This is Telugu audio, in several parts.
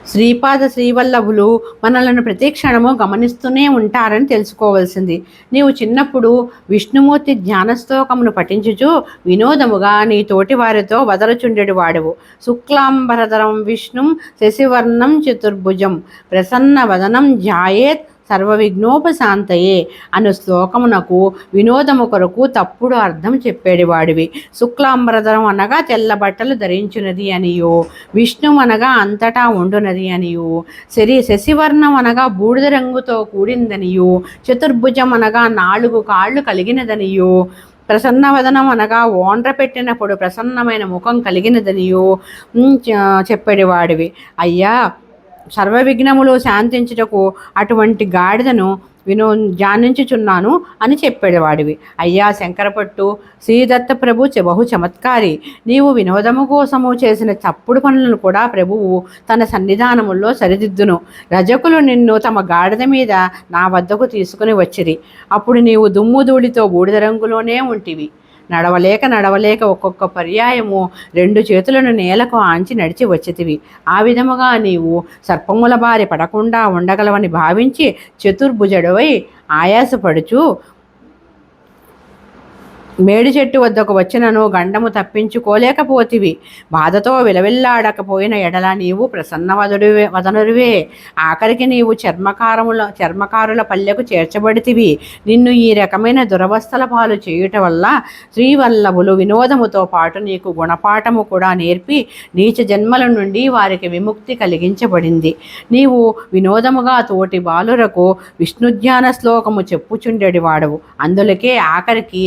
శ్రీపాద శ్రీవల్లభులు మనలను ప్రతి క్షణము గమనిస్తూనే ఉంటారని తెలుసుకోవలసింది. నీవు చిన్నప్పుడు విష్ణుమూర్తి జ్ఞానశ్లోకమును పఠించుచు వినోదముగా నీ తోటి వారితో వదలుచుండెడు వాడవు. శుక్లాంబరధరం విష్ణుం శశివర్ణం చతుర్భుజం ప్రసన్న వదనం ధ్యాయేత్ సర్వవిఘ్నోపశాంతయే అను శ్లోకమునకు వినోదము కొరకు తప్పుడు అర్థం చెప్పేడివాడివి. శుక్లాంబరధరం అనగా తెల్ల బట్టలు ధరించున్నది అనియో, విష్ణు అనగా అంతటా ఉండునది అనియు, శశివర్ణం అనగా బూడిద రంగుతో కూడిందనియు, చతుర్భుజం అనగా 4 కాళ్ళు కలిగినదనియు, ప్రసన్నవదనం అనగా ఓండ్ర పెట్టినప్పుడు ప్రసన్నమైన ముఖం కలిగినదనియో చెప్పేడివాడివి. అయ్యా, సర్వవిఘ్నములు శాంతించుటకు అటువంటి గాడిదను ధ్యానించుచున్నాను అని చెప్పేవాడివి. అయ్యా శంకరపట్టు, శ్రీదత్త ప్రభు బహు చమత్కారి. నీవు వినోదము కోసము చేసిన తప్పుడు పనులను కూడా ప్రభువు తన సన్నిధానముల్లో సరిదిద్దును. రజకులు నిన్ను తమ గాడిద మీద నా వద్దకు తీసుకుని వచ్చిరి. అప్పుడు నీవు దుమ్ము ధూళితో బూడిద రంగులోనే ఉంటివి. నడవలేక ఒక్కొక్క పర్యాయము 2 చేతులను నేలకు ఆంచి నడిచి వచ్చితివి. ఆ విధముగా నీవు సర్పముల బారి పడకుండా ఉండగలవని భావించి చతుర్భుజుడవై ఆయాసపడుచు మేడి చెట్టు వద్దకు వచ్చినను గండము తప్పించుకోలేకపోతివి. బాధతో విలవిల్లాడకపోయిన ఎడల నీవు వదనుడివే. ఆఖరికి నీవు చర్మకారుల పల్లెకు చేర్చబడితివి. నిన్ను ఈ రకమైన దురవస్థల పాలు చేయుట వల్ల శ్రీవల్లభులు వినోదముతో పాటు నీకు గుణపాఠము కూడా నేర్పి నీచ జన్మల నుండి వారికి విముక్తి కలిగించబడింది. నీవు వినోదముగా తోటి బాలురకు విష్ణుజ్ఞాన శ్లోకము చెప్పుచుండెడివాడవు. అందులకే ఆఖరికి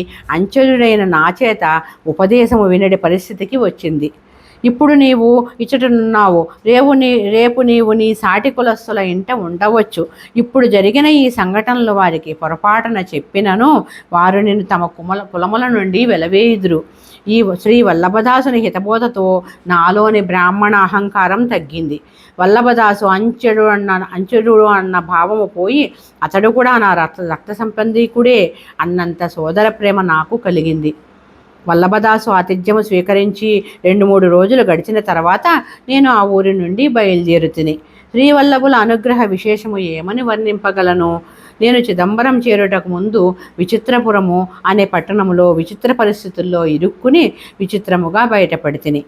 అంచెలుడైన నా చేత ఉపదేశము వినడి పరిస్థితికి వచ్చింది. ఇప్పుడు నీవు ఇచ్చటనున్నావు, రేపు నీవు నీ సాటి కులస్తుల ఇంట ఉండవచ్చు. ఇప్పుడు జరిగిన ఈ సంఘటనలు వారికి పొరపాటున చెప్పినను వారు నిన్ను తమ కులముల నుండి వెలవేయుదురు. ఈ శ్రీ వల్లభదాసుని హితబోధతో నాలోని బ్రాహ్మణ అహంకారం తగ్గింది. వల్లభదాసు అంచెడు అన్న భావము పోయి అతడు కూడా నా రక్త సంబంధీకుడే అన్నంత సోదర ప్రేమ నాకు కలిగింది. వల్లభదాసు ఆతిథ్యము స్వీకరించి 2-3 రోజులు గడిచిన తర్వాత నేను ఆ ఊరి నుండి బయలుదేరుతిని. శ్రీవల్లభుల అనుగ్రహ విశేషము ఏమని వర్ణింపగలను? నేను చిదంబరం చేరుటకు ముందు విచిత్రపురము అనే పట్టణములో విచిత్ర పరిస్థితుల్లో ఇరుక్కుని విచిత్రముగా బయటపడితిని.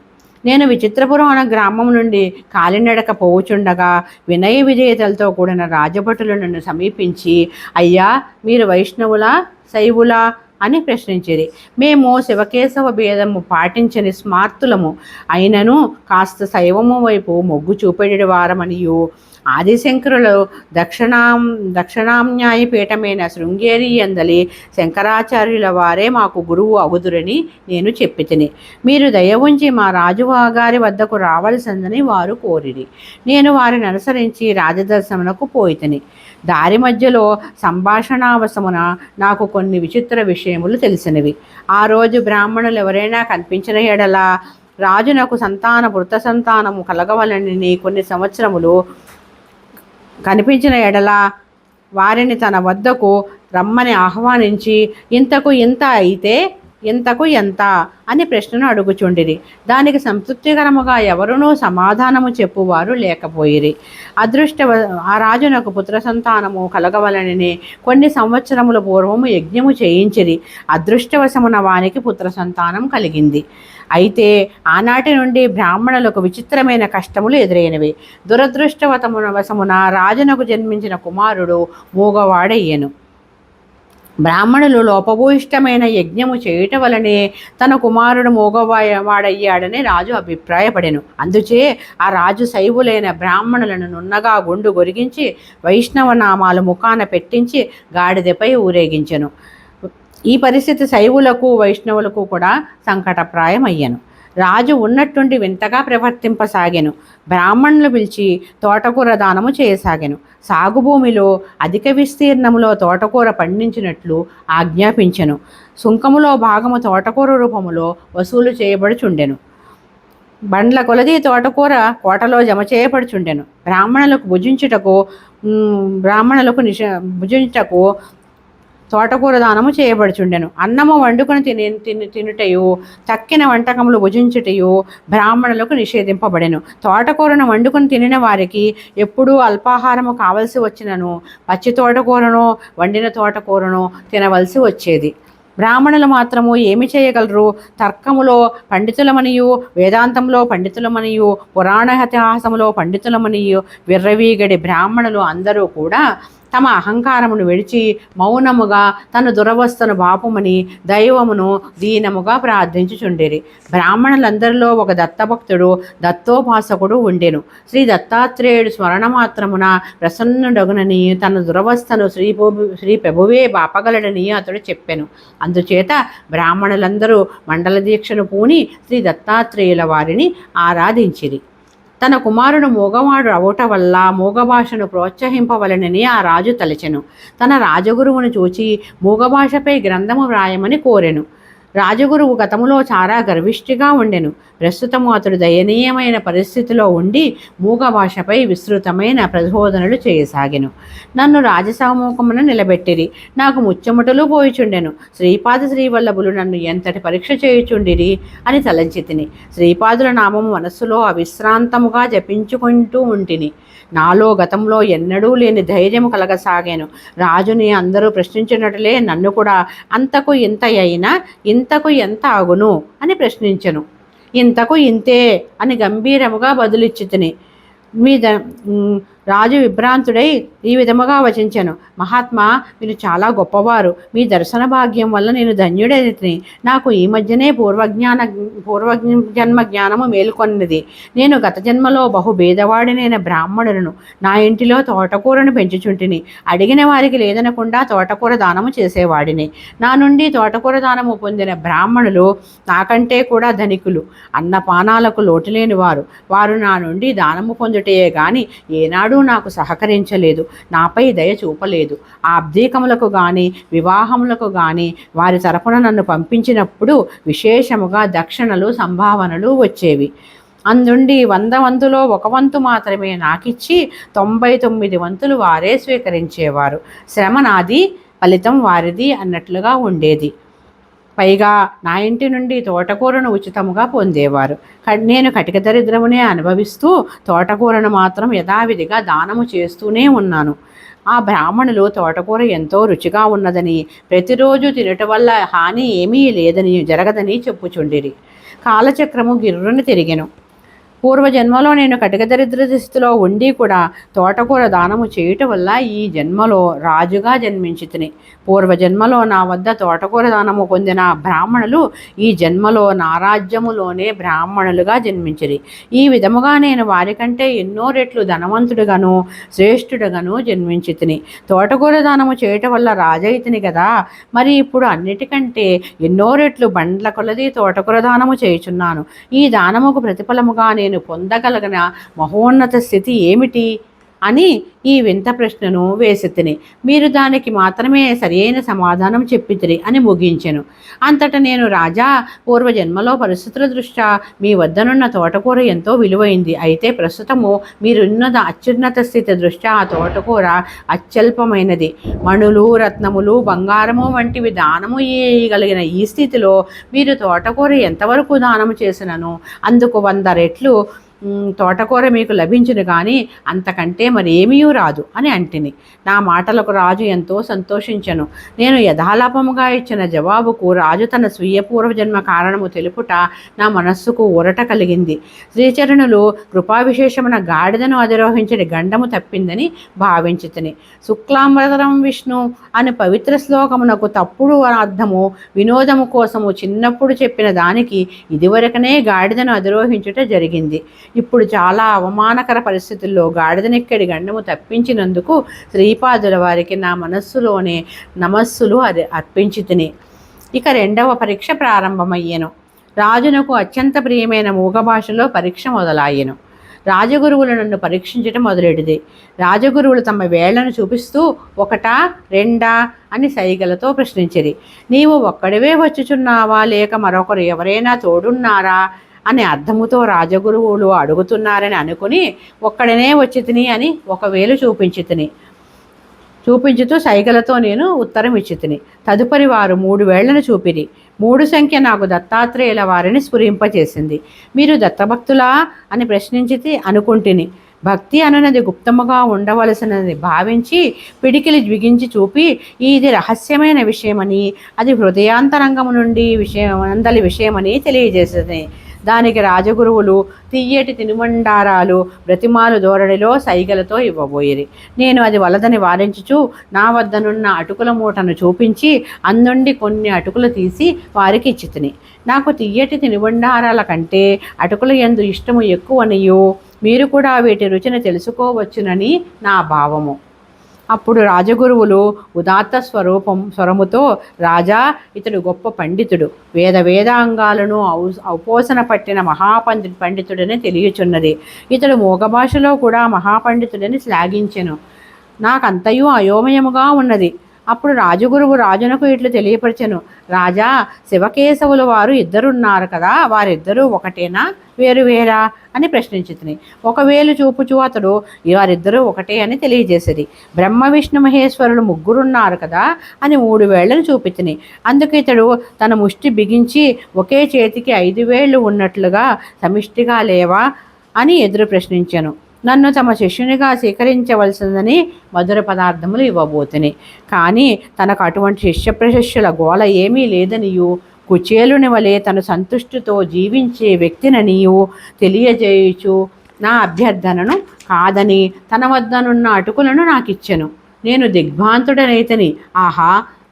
నేను విచిత్రపురం అనే గ్రామం నుండి కాలినడక పోవుచుండగా వినయ విజేతలతో కూడిన రాజభటులు నన్ను సమీపించి, అయ్యా, మీరు వైష్ణవులా శైవులా అని ప్రశ్నించిరి. మేము శివకేశవ భేదము పాటించని స్మార్తులము అయినను కాస్త శైవము వైపు మొగ్గు చూపెడి వారమనియు, ఆదిశంకరులు దక్షిణామ్నాయ పీఠమైన శృంగేరి అందలి శంకరాచార్యుల వారే మాకు గురువు అగుదురని నేను చెప్పితిని. మీరు దయ ఉంచి మా రాజుగారి వద్దకు రావలసిందని వారు కోరిరి. నేను వారిని అనుసరించి రాజదర్శనమునకు పోయితిని. దారి మధ్యలో సంభాషణావసమున నాకు కొన్ని విచిత్ర విషయములు తెలిసినవి. ఆ రోజు బ్రాహ్మణులు ఎవరైనా కనిపించిన ఎడల రాజునకు వృత్త సంతానము కలగవలని కొన్ని సంవత్సరములు కనిపించిన ఎడల వారిని తన వద్దకు రమ్మని ఆహ్వానించి ఇంతకు ఇంత అయితే ఇంతకు ఎంత అని ప్రశ్నను అడుగుచుండిరి. దానికి సంతృప్తికరముగా ఎవరునూ సమాధానము చెప్పువారు లేకపోయిరి. ఆ రాజునకు పుత్ర సంతానము కలగవలనని కొన్ని సంవత్సరముల పూర్వము యజ్ఞము చేయించిరి. అదృష్టవశమున వానికి పుత్ర సంతానం కలిగింది. అయితే ఆనాటి నుండి బ్రాహ్మణులకు విచిత్రమైన కష్టములు ఎదురైనవి. వశమున రాజునకు జన్మించిన కుమారుడు మూగవాడయ్యెను. బ్రాహ్మణులు లోపభూయిష్టమైన యజ్ఞము చేయుట వలనే తన కుమారుడు మూగవాడయ్యాడని రాజు అభిప్రాయపడెను. అందుచే ఆ రాజు శైవులైన బ్రాహ్మణులను నున్నగా గుండు గొరిగించి వైష్ణవ నామాలు ముఖాన పెట్టించి గాడిదపై ఊరేగించెను. ఈ పరిస్థితి శైవులకు వైష్ణవులకు కూడా సంకటప్రాయమయ్యను. రాజు ఉన్నట్టుండి వింతగా ప్రవర్తింపసాగెను. బ్రాహ్మణులు పిలిచి తోటకూర దానము చేయసాగెను. సాగుభూమిలో అధిక విస్తీర్ణములో తోటకూర పండించినట్లు ఆజ్ఞాపించెను. సుంకములో భాగము తోటకూర రూపములో వసూలు చేయబడుచుండెను. బండ్ల కొలది తోటకూర కోటలో జమ చేయబడుచుండెను. బ్రాహ్మణులకు భుజించుటకు తోటకూర దానము చేయబడుచుండెను. అన్నము వండుకొని తినుటయు తక్కిన వంటకములు భుజించుటయు బ్రాహ్మణులకు నిషేధింపబడెను. తోటకూరను వండుకొని తినిన వారికి ఎప్పుడూ అల్పాహారము కావలసి వచ్చినను పచ్చి తోటకూరను వండిన తోటకూరను తినవలసి వచ్చేది. బ్రాహ్మణులు మాత్రము ఏమి చేయగలరు? తర్కములో పండితులమనియు, వేదాంతంలో పండితులమనియు, పురాణ ఇతిహాసములో పండితులమనియు విర్రవీగడి బ్రాహ్మణులు అందరూ కూడా తమ అహంకారమును విడిచి మౌనముగా తన దురవస్థను బాపుమని దైవమును దీనముగా ప్రార్థించుచుండిరి. బ్రాహ్మణులందరిలో ఒక దత్తభక్తుడు దత్తోపాసకుడు ఉండెను. శ్రీ దత్తాత్రేయుడు స్మరణ మాత్రమున ప్రసన్నుడగునని తన దురవస్థను శ్రీ ప్రభువే బాపగలడని అతడు చెప్పెను. అందుచేత బ్రాహ్మణులందరూ మండల దీక్షను పూని శ్రీ దత్తాత్రేయుల వారిని ఆరాధించిరి. తన కుమారుడు మూగవాడు అవుట వల్ల మూగభాషను ప్రోత్సహింపవలనని ఆ రాజు తలచెను. తన రాజగురువును చూచి మూగభాషపై గ్రంథము వ్రాయమని కోరెను. రాజగురువు గతములో చాలా గర్విష్ఠిగా ఉండెను. ప్రస్తుతము అతడు దయనీయమైన పరిస్థితిలో ఉండి మూగ భాషపై విస్తృతమైన ప్రబోధనలు చేయసాగెను. నన్ను రాజసముఖమున నిలబెట్టిరి. నాకు ముచ్చముటలు పోయిచుండెను. శ్రీపాద శ్రీవల్లభులు నన్ను ఎంతటి పరీక్ష చేయుచుండిరి అని తలంచితిని. శ్రీపాదుల నామము మనస్సులో అవిశ్రాంతముగా జపించుకుంటూ ఉంటిని. నాలో గతంలో ఎన్నడూ లేని ధైర్యము కలగసాగాను. రాజుని అందరూ ప్రశ్నించినట్లే నన్ను కూడా అంతకు ఇంత అయినా ఇంతకు ఎంత ఆగును అని ప్రశ్నించెను. ఇంతకు ఇంతే అని గంభీరముగా బదులిచ్చితిని. రాజు విభ్రాంతుడై ఈ విధముగా వచించెను. మహాత్మా, మీరు చాలా గొప్పవారు. మీ దర్శన భాగ్యం వల్ల నేను ధన్యుడైతిని. నాకు ఈ మధ్యనే పూర్వజన్మ జ్ఞానము మేలుకొన్నది. నేను గత జన్మలో బహు భేదవాడినైన బ్రాహ్మణులను. నా ఇంటిలో తోటకూరను పెంచుచుంటిని. అడిగిన వారికి లేదనకుండా తోటకూర దానము చేసేవాడిని. నా నుండి తోటకూర దానము పొందిన బ్రాహ్మణులు నాకంటే కూడా ధనికులు, అన్నపానాలకు లోటులేని వారు. వారు నా నుండి దానము పొందుటయే గాని ఏనాడు నాకు సహకరించలేదు, నాపై దయ చూపలేదు. ఆబ్దీకములకు గాని వివాహములకు గాని వారి తరపున నన్ను పంపించినప్పుడు విశేషముగా దక్షిణలు సంభావనలు వచ్చేవి. అందుండి 100 వంతులో 1 వంతు మాత్రమే నాకిచ్చి 99 వంతులు వారే స్వీకరించేవారు. శ్రమ నాది, ఫలితం వారిది అన్నట్లుగా ఉండేది. పైగా నా ఇంటి నుండి తోటకూరను ఉచితముగా పొందేవారు. నేను కటిక దరిద్రమునే అనుభవిస్తూ తోటకూరను మాత్రం యథావిధిగా దానము చేస్తూనే ఉన్నాను. ఆ బ్రాహ్మణులు తోటకూర ఎంతో రుచిగా ఉన్నదని, ప్రతిరోజు తినటం వల్ల హాని ఏమీ లేదని జరగదని చెప్పుచుండిరి. కాలచక్రము గిర్రును తిరిగెను. పూర్వజన్మలో నేను కటిక దరిద్ర స్థితిలో ఉండి కూడా తోటకూర దానము చేయుట వల్ల ఈ జన్మలో రాజుగా జన్మించితిని. పూర్వజన్మలో నా వద్ద తోటకూర దానము పొందిన బ్రాహ్మణులు ఈ జన్మలో నా రాజ్యములోనే బ్రాహ్మణులుగా జన్మించిరి. ఈ విధముగా నేను వారికంటే ఎన్నో రెట్లు ధనవంతుడుగాను శ్రేష్ఠుడుగాను జన్మించితిని. తోటకూర దానము చేయటం వల్ల రాజైతిని కదా, మరి ఇప్పుడు అన్నిటికంటే ఎన్నో రెట్లు బండ్ల కొలది తోటకూర దానము చేయుచున్నాను. ఈ దానముకు ప్రతిఫలముగా నేను పొందగలిగిన మహోన్నత స్థితి ఏమిటి అని ఈ వింత ప్రశ్నను వేసెత్తిని. మీరు దానికి మాత్రమే సరియైన సమాధానం చెప్పితిరి అని ముగించెను. అంతటా నేను, రాజా, పూర్వజన్మలో పరిస్థితుల దృష్ట్యా మీ వద్దనున్న తోటకూర ఎంతో విలువైంది. అయితే ప్రస్తుతము మీరున్న అత్యున్నత స్థితి దృష్ట్యా ఆ తోటకూర అత్యల్పమైనది. మణులు, రత్నములు, బంగారము వంటివి దానము చేయగలిగిన ఈ స్థితిలో మీరు తోటకూర ఎంతవరకు దానము చేసినను అందుకు 100 రెట్లు తోటకూర మీకు లభించును కానీ అంతకంటే మరేమీ రాదు అని అంటిని. నా మాటలకు రాజు ఎంతో సంతోషించెను. నేను యథాలాపముగా ఇచ్చిన జవాబుకు రాజు తన స్వీయ పూర్వజన్మ కారణము తెలుపుట నా మనస్సుకు ఊరట కలిగింది. శ్రీచరణులు కృపావిశేషమున గాడిదను అధిరోహించడి గండము తప్పిందని భావించితిని. శుక్లాంబరధరం విష్ణు అని పవిత్ర శ్లోకమునకు తప్పుడు అర్థము వినోదము కోసము చిన్నప్పుడు చెప్పిన దానికి ఇదివరకనే గాడిదను అధిరోహించుట జరిగింది. ఇప్పుడు చాలా అవమానకర పరిస్థితుల్లో గాడిదనెక్కడి గండము తప్పించినందుకు శ్రీపాదుల వారికి నా మనస్సులోనే నమస్సులు అర్పించితిని. ఇక 2వ పరీక్ష ప్రారంభమయ్యెను. రాజునకు అత్యంత ప్రియమైన మూగ భాషలో పరీక్ష మొదలాయెను. రాజగురువులు నన్ను పరీక్షించటం మొదలెడిది. రాజగురువులు తమ వేళ్లను చూపిస్తూ 1, 2 అని సైగలతో ప్రశ్నించిరి. నీవు ఒక్కడివే వచ్చుచున్నావా, లేక మరొకరు ఎవరైనా తోడున్నారా అని అర్థముతో రాజగురువులు అడుగుతున్నారని అనుకుని ఒక్కడనే వచ్చి తిని అని 1 వేలు చూపించి తిని. చూపించుతూ సైగలతో నేను ఉత్తరం ఇచ్చితిని. తదుపరి వారు 3 వేళ్లను చూపిరి. 3 సంఖ్య నాకు దత్తాత్రేయుల వారిని స్ఫురింపచేసింది. మీరు దత్తభక్తులా అని ప్రశ్నించితే అనుకుంటుని. భక్తి అనునది గుప్తముగా ఉండవలసినది భావించి పిడికిలి బిగించి చూపి ఇది రహస్యమైన విషయమని, అది హృదయాంతరంగము నుండి అందలి విషయమని తెలియజేసింది. దానికి రాజగురువులు తియ్యటి తినుబండారాలు బ్రతిమాలు ధోరణిలో సైగలతో ఇవ్వబోయిరి. నేను అది వలదని వారించుచు నా వద్దనున్న అటుకుల మూటను చూపించి అందుండి కొన్ని అటుకులు తీసి వారికి ఇచ్చితిని. నాకు తియ్యటి తినుబండారాల కంటే అటుకుల యందు ఇష్టము ఎక్కువనియు మీరు కూడా వీటి రుచిని తెలుసుకోవచ్చునని నా భావము. అప్పుడు రాజగురువులు ఉదాత్త స్వరముతో, రాజా, ఇతడు గొప్ప పండితుడు, వేదాంగాలను ఔపోసన పట్టిన పండితుడని తెలియచున్నది. ఇతడు మూగభాషలో కూడా మహాపండితుడని శ్లాఘించెను. నాకంతయు అయోమయముగా ఉన్నది. అప్పుడు రాజగురువు రాజునకు ఇట్లు తెలియపరచెను. రాజా, శివకేశవుల వారు ఇద్దరున్నారు కదా, వారిద్దరూ ఒకటేనా వేరువేరా అని ప్రశ్నించుతుంది. ఒకవేళ చూపుచూ అతడు వారిద్దరూ ఒకటే అని తెలియజేసేది. బ్రహ్మ విష్ణు మహేశ్వరులు ముగ్గురున్నారు కదా అని 3 వేళ్లను చూపితిని. అందుకు ఇతడు తన ముష్టి బిగించి ఒకే చేతికి 5 వేళ్లు ఉన్నట్లుగా సమిష్టిగా లేవా అని ఎదురు ప్రశ్నించాను. నన్ను తమ శిష్యునిగా స్వీకరించవలసిందని మధుర పదార్థములు ఇవ్వబోతుని. కానీ తనకు అటువంటి శిష్య ప్రశిష్యుల గోల ఏమీ లేదనియు కుచేలుని వలె తను సంతుష్టితో జీవించే వ్యక్తిననియు తెలియజేయుచు నా అభ్యర్థనను కాదని తన వద్దనున్న అటుకులను నాకిచ్చెను. నేను దిగ్భ్రాంతుడనైతని. ఆహా,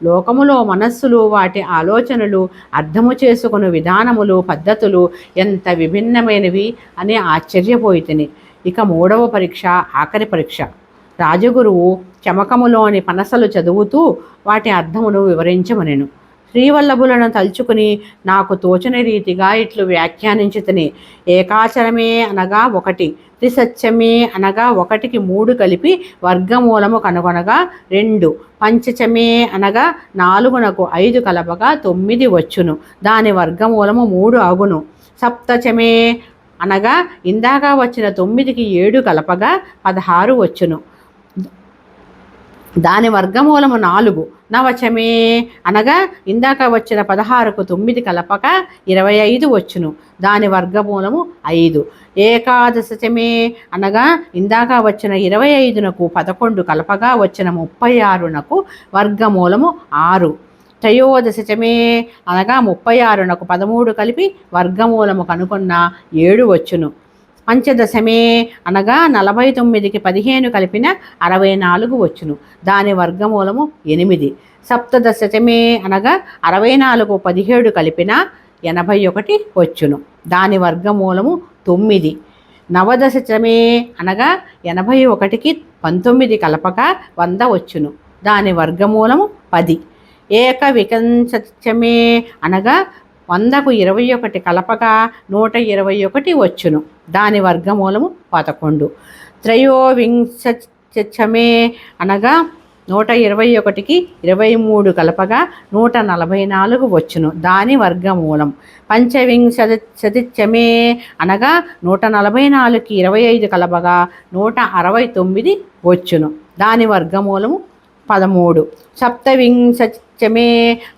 లోకములో మనస్సులు, వాటి ఆలోచనలు, అర్థము చేసుకుని విధానములు, పద్ధతులు ఎంత విభిన్నమైనవి అని ఆశ్చర్యపోయితిని. ఇక 3వ పరీక్ష, ఆఖరి పరీక్ష. రాజగురువు చమకములోని పనసలు చదువుతూ వాటి అర్థమును వివరించమనెను. శ్రీవల్లభులను తలుచుకుని నాకు తోచని రీతిగా ఇట్లు వ్యాఖ్యానించితిని. ఏకాచరమే అనగా 1, త్రిసత్యమే అనగా 1కి 3 కలిపి వర్గమూలము కనుగొనగా 2, పంచచమే అనగా 4నకు 5 కలపగా 9 వచ్చును. దాని వర్గమూలము 3 అగును. సప్తచమే అనగా ఇందాక వచ్చిన 9కి 7 కలపగా 16 వచ్చును. దాని వర్గమూలము 4. నవచమే అనగా ఇందాక వచ్చిన 16కు 9 కలపక 25 వచ్చును. దాని వర్గమూలము 5. ఏకాదశచమే అనగా ఇందాక వచ్చిన 25నకు 11 కలపగా వచ్చిన 36నకు వర్గమూలము 6. త్రయోదశచమే అనగా 36నకు 13 కలిపి వర్గమూలము కనుకొన్న 7 వచ్చును. పంచదశమే అనగా 49కి 15 కలిపిన 64 వచ్చును. దాని వర్గమూలము 8. సప్తదశచమే అనగా 64 17 కలిపిన 81 వచ్చును. దాని వర్గమూలము 9. నవదశచమే అనగా 81కి 19 కలపక 100 వచ్చును. దాని వర్గమూలము 10. ఏకవింశతిచమే అనగా 100కు 21 కలపగా 121 వచ్చును. దాని వర్గమూలము 11. త్రయోవింశతిచమే అనగా 121కి 23 కలపగా 144 వచ్చును. దాని వర్గమూలం. పంచవింశతిచమే అనగా 144కి 25 కలపగా 169 వచ్చును. దాని వర్గమూలము 13. సప్తవింశతిచమే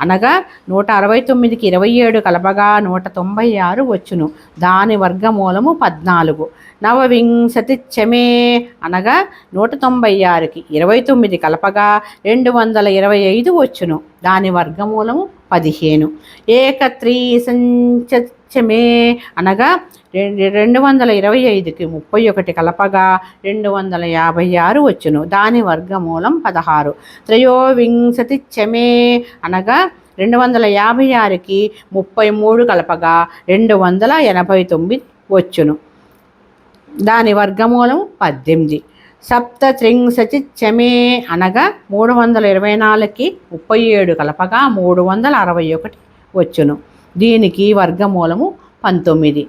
అనగా 169కి 27 కలపగా 196 వచ్చును. దాని వర్గమూలము 14. నవవింశతిచమే అనగా 196కి 29 కలపగా 225 వచ్చును. దాని వర్గమూలము 15. ఏకత్రిశంచమే అనగా 225కి 31 కలపగా 256 వచ్చును. దాని వర్గమూలం 16. త్రయోవింశతిచమే అనగా 256కి 33 కలపగా 289 వచ్చును. దాని వర్గమూలం 18. సప్తత్రింశతిచమే అనగా 324కి 37 కలపగా 361 వచ్చును. దీనికి వర్గమూలము 19.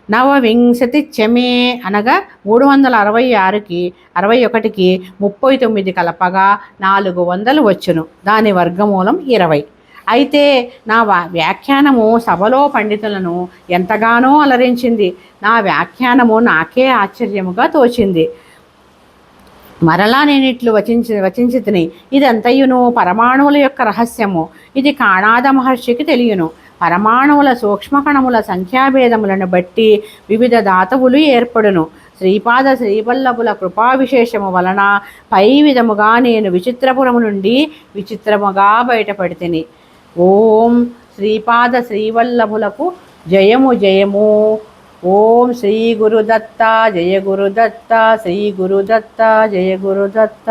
నవవింశతిచమే అనగా 366కి 61కి 39 కలపగా 400 వచ్చును. దాని వర్గమూలం 20. అయితే నా వ్యాఖ్యానము సభలో పండితులను ఎంతగానో అలరించింది. నా వ్యాఖ్యానము నాకే ఆశ్చర్యముగా తోచింది. మరలా నేనిట్లు వచించితిని. ఇదంతయును పరమాణువుల యొక్క రహస్యము. ఇది కాణాద మహర్షికి తెలియను. పరమాణువుల సూక్ష్మకణముల సంఖ్యాభేదములను బట్టి వివిధ ధాతువులు ఏర్పడును. శ్రీపాద శ్రీవల్లభుల కృపా విశేషము వలన పై విధముగా నేను విచిత్రపురము నుండి విచిత్రముగా బయటపడితిని. ఓం శ్రీపాద శ్రీవల్లభులకు జయము జయము. ఓం శ్రీ గురుదత్త జయ గురుదత్త, శ్రీ గురుదత్త జయ గురుదత్త.